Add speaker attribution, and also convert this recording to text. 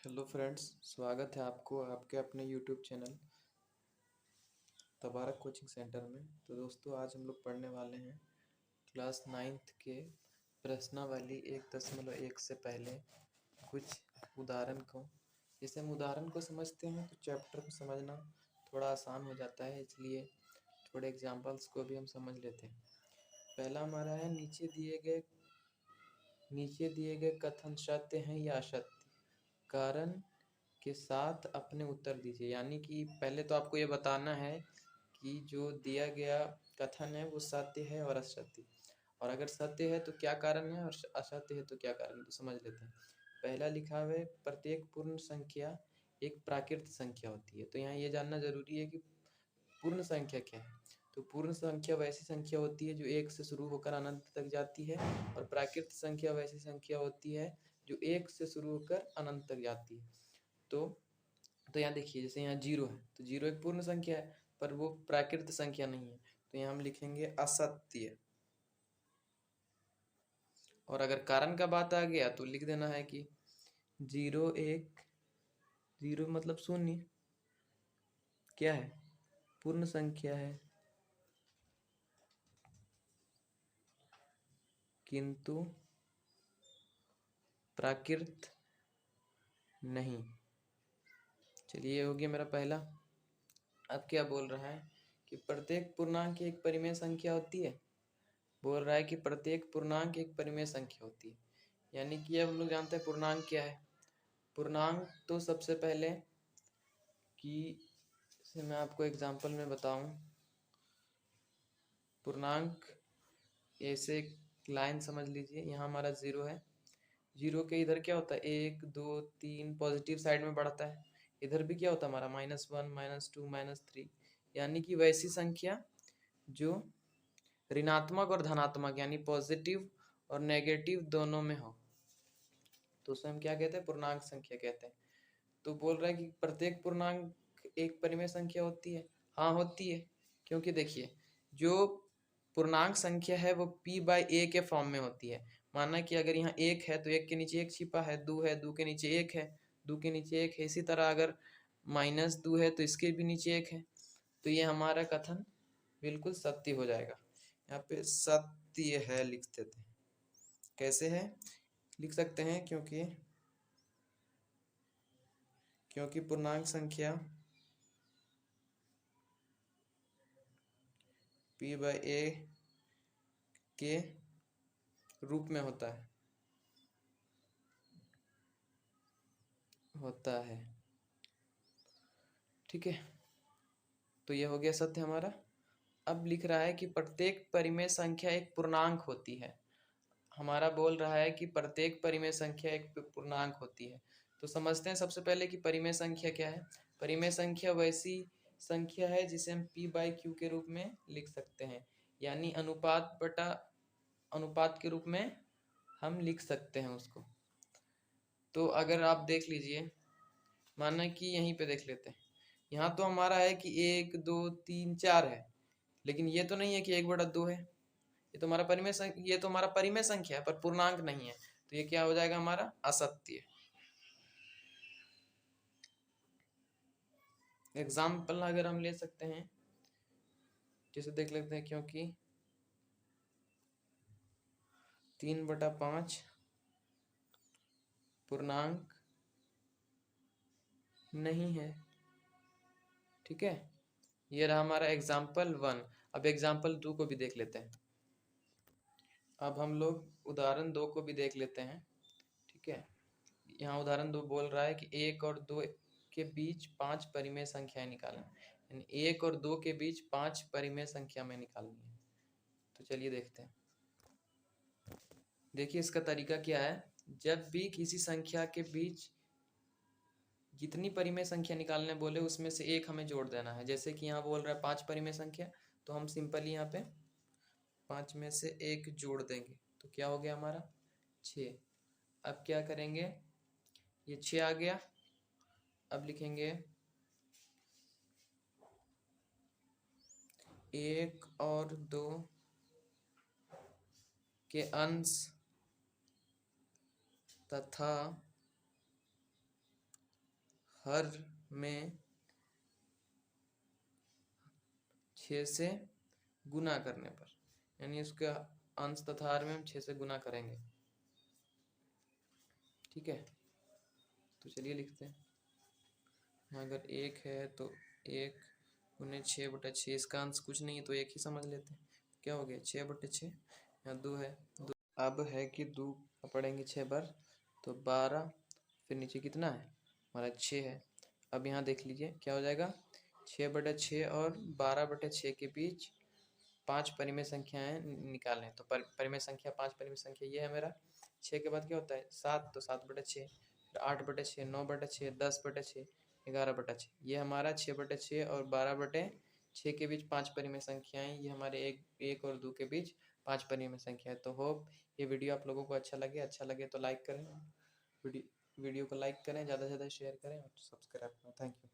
Speaker 1: Hello friends, स्वागत है आपको आपके अपने यूट्यूब चैनल तबारक कोचिंग सेंटर में। तो दोस्तों, आज हम लोग पढ़ने वाले हैं क्लास 9th के प्रश्नावली 1.1 से पहले कुछ उदाहरण को। जैसे हम उदाहरण को समझते हैं तो चैप्टर को समझना थोड़ा आसान हो जाता है, इसलिए थोड़े एग्जाम्पल्स को भी हम समझ लेते हैं। पहला हमारा है, नीचे दिए गए कथन सत्य हैं या असत्य, कारण के साथ अपने उत्तर दीजिए। यानी कि पहले तो आपको ये बताना है कि जो दिया गया कथन है वो सत्य है और असत्य, और अगर सत्य है तो क्या कारण है और असत्य है तो क्या कारण है। तो समझ लेते हैं। पहला लिखा हुआ है, प्रत्येक पूर्ण संख्या एक प्राकृत संख्या होती है। तो यहाँ ये जानना जरूरी है कि पूर्ण संख्या क्या है। तो पूर्ण संख्या वैसी संख्या होती है जो एक से शुरू होकर अनंत तक जाती है, और प्राकृत संख्या वैसी संख्या होती है जो एक से शुरू होकर अनंत तक जाती है। तो यहाँ देखिए, जैसे यहाँ 0 है तो 0 एक पूर्ण संख्या है, पर वो प्राकृत संख्या नहीं है, तो यहाँ हम लिखेंगे असत्य। और अगर कारण का बात आ गया तो लिख देना है कि 0 मतलब शून्य क्या है, पूर्ण संख्या है, किंतु प्राकृत नहीं। चलिए, ये हो गया मेरा पहला। अब क्या बोल रहा है कि प्रत्येक पूर्णांक एक परिमेय संख्या होती है। बोल रहा है कि प्रत्येक पूर्णांक एक परिमेय संख्या होती है। यानी कि अब हम लोग जानते हैं पूर्णांक क्या है। पूर्णांक तो सबसे पहले कि से मैं आपको एग्जांपल में बताऊं, पूर्णांक ऐसे लाइन समझ लीजिए। यहाँ हमारा 0 है, 0 के इधर क्या होता है, 1 2 3 पॉजिटिव साइड में बढ़ता है। इधर भी क्या होता है हमारा -1 -2 -3। यानी कि वैसी संख्या जो ऋणात्मक और धनात्मक यानी पॉजिटिव और नेगेटिव दोनों में हो, तो उसे हम क्या कहते हैं, पूर्णांक संख्या कहते हैं। तो बोल रहा है कि प्रत्येक पूर्णांक एक परिमेय संख्या होती है। हाँ, होती है, क्योंकि देखिए जो पूर्णांक संख्या है वो p/a के फॉर्म में होती है। माना कि अगर यहाँ 1 है तो 1 के नीचे 1 छिपा है, 2 है 2 के नीचे 1 है, 2 के नीचे 1 है। इसी तरह अगर -2 है तो इसके भी नीचे 1 है। तो ये हमारा कथन बिल्कुल सत्य हो जाएगा। यहाँ पे सत्य है लिख देते हैं। कैसे है लिख सकते हैं, क्योंकि पूर्णांक संख्या p/a के रूप में होता है। ठीक है, तो ये हो गया सत्य हमारा। अब लिख रहा है कि प्रत्येक परिमेय संख्या एक पूर्णांक होती है। हमारा बोल रहा है कि प्रत्येक परिमेय संख्या एक पूर्णांक होती है। तो समझते हैं सबसे पहले कि परिमेय संख्या क्या है। परिमेय संख्या वैसी संख्या है जिसे हम p/q के रूप में लिख सकते हैं, यानी अनुपात बटा अनुपात के रूप में हम लिख सकते हैं उसको। तो अगर आप देख लीजिए, माना कि यहीं पे देख लेते हैं, यहाँ तो हमारा है कि 1 2 3 4 है, लेकिन ये तो नहीं है कि 1/2 है। ये तो हमारा परिमेय संख्या है, पर पूर्णांक नहीं है। तो ये क्या हो जाएगा हमारा, असत्य। एग्जाम्पल अगर हम ले सकते हैं, जैसे देख लेते हैं, क्योंकि 3/5 पूर्णांक नहीं है। ठीक है, ये रहा हमारा एग्जाम्पल 1। अब एग्जाम्पल 2 को भी देख लेते हैं। अब हम लोग उदाहरण 2 को भी देख लेते हैं। ठीक है, यहाँ उदाहरण 2 बोल रहा है कि 1 और 2 के बीच 5 परिमेय संख्याएं निकालें। यानी 1 और 2 के बीच 5 परिमेय संख्या में निकालनी है। तो चलिए देखते हैं। देखिए इसका तरीका क्या है। जब भी किसी संख्या के बीच जितनी परिमेय संख्या निकालने बोले उसमें से एक हमें जोड़ देना है। जैसे कि यहाँ बोल रहा है 5 परिमेय संख्या, तो हम सिंपली यहाँ पे 5 में से एक जोड़ देंगे, तो क्या हो गया हमारा 6। अब क्या करेंगे, ये 6 आ गया। अब लिखेंगे 1 और 2 के अंश तथा हर में 6 से गुना करने पर, यानी उसका अंश तथा हर में हम 6 से गुना करेंगे। ठीक है, तो चलिए लिखते हैं। अगर 1 है तो 1 गुने 6/6, इसका अंश कुछ नहीं है तो 1 ही समझ लेते हैं। क्या हो गया 6/6, यहाँ 2 है, 2 अब है कि 2 पढ़ेंगे 6 बार तो 12, फिर नीचे कितना है हमारा 6 है। अब यहाँ देख लीजिए क्या हो जाएगा, 6/6 और 12/6 के बीच 5 परिमेय संख्याएं निकालें। तो परिमेय संख्या 5 परिमेय संख्या ये है मेरा। 6 के बाद क्या होता है 7, तो 7/6, फिर 8/6, 9/6, 10/6, 11/6। ये हमारा 6/6 और 12/6 के बीच 5 परिमेय संख्याएं, ये हमारे एक और 2 के बीच 5 परिमेय संख्या है। तो होप ये वीडियो आप लोगों को अच्छा लगे तो लाइक करें, वीडियो को लाइक करें, ज़्यादा से ज़्यादा शेयर करें और सब्सक्राइब करें। Thank you.